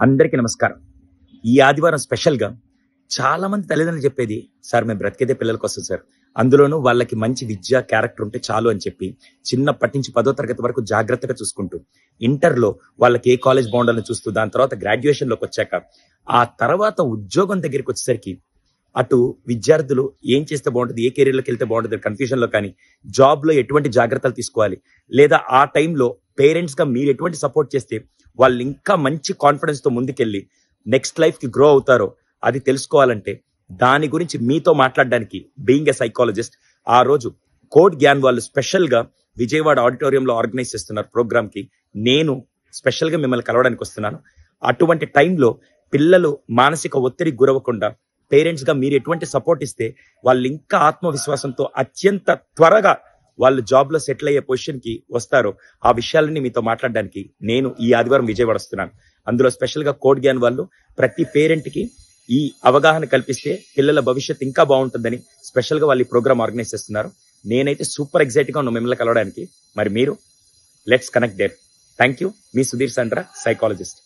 అందరికీ నమస్కారం. ఈ ఆదివారం స్పెషల్‌గా చాలా మంది తల్లిదండ్రులు చెప్పేది, "సార్ మేము బ్రతికేదే పిల్లల కోసం సార్. అందులోనూ వాళ్ళకి మంచి విద్య, క్యారెక్టర్ ఉంటే చాలు" అని చెప్పి చిన్నప్పటి నుంచి 10వ తరగతి వరకు జాగ్రత్తగా చూసుకుంటూ, ఇంటర్‌లో వాళ్ళకి ఏ కాలేజ్ బావుండాలని చూస్తూ, దాని తర్వాత గ్రాడ్యుయేషన్‌లోకొచ్చాక, ఆ తర్వాత ఉద్యోగం దగ్గరికొచ్చేసరికి అటు విద్యార్థులు ఏం చేస్తే బావుంటది, ఏ కెరియర్‌లోకెళ్తే బావుంటది కన్‌ఫ్యూజన్‌లో కానీ, జాబ్‌లో ఎటువంటి జాగ్రత్తలు తీసుకోవాలి, లేదా ఆ టైంలో పేరెంట్స్‌గా మీరు ఎటువంటి సపోర్ట్ చేస్తే వాళ్ళు ఇంకా మంచి కాన్ఫిడెన్స్‌తో ముందుకెళ్ళి నెక్స్ట్ లైఫ్‌కి గ్రో అవుతారో అది తెలుసుకోవాలంటే, దాని గురించి మీతో మాట్లాడడానికి బీయింగ్ ఎ సైకాలజిస్ట్ ఆ రోజు కోడ్ జ్ఞాన్ వాళ్ళు స్పెషల్‌గా విజయవాడ ఆడిటోరియంలో ఆర్గనైజ్ చేస్తున్నారు ప్రోగ్రామ్‌కి. నేను స్పెషల్‌గా మిమ్మల్ని కలవడానికి వస్తున్నాను. అటువంటి టైంలో పిల్లలు మానసిక ఒత్తిడికి గురవ్వకుండా పేరెంట్స్‌గా మీరు ఎటువంటి సపోర్ట్ ఇస్తే వాళ్ళు ఇంకా ఆత్మవిశ్వాసంతో అత్యంత త్వరగా వాళ్ళు జాబ్‌లో సెటిల్ అయ్యే పొజిషన్‌కి వస్తారో, ఆ విషయాలన్నీ మీతో మాట్లాడడానికి నేను ఈ ఆదివారం విజయవాడ వస్తున్నాను. అందులో స్పెషల్‌గా కోడ్ జ్ఞాన్ వాళ్ళు ప్రతి పేరెంట్‌కి ఈ అవగాహన కల్పిస్తే పిల్లల భవిష్యత్తు ఇంకా బాగుంటుందని స్పెషల్‌గా వాళ్ళు ఈ ప్రోగ్రామ్ ఆర్గనైజ్ చేస్తున్నారు. నేనైతే సూపర్ ఎక్సైట్‌గా ఉన్నాను మిమ్మల్ని కలవడానికి. మరి మీరు? Let's connect there. Thank you. మీ సుధీర్ సండ్ర, సైకాలజిస్ట్.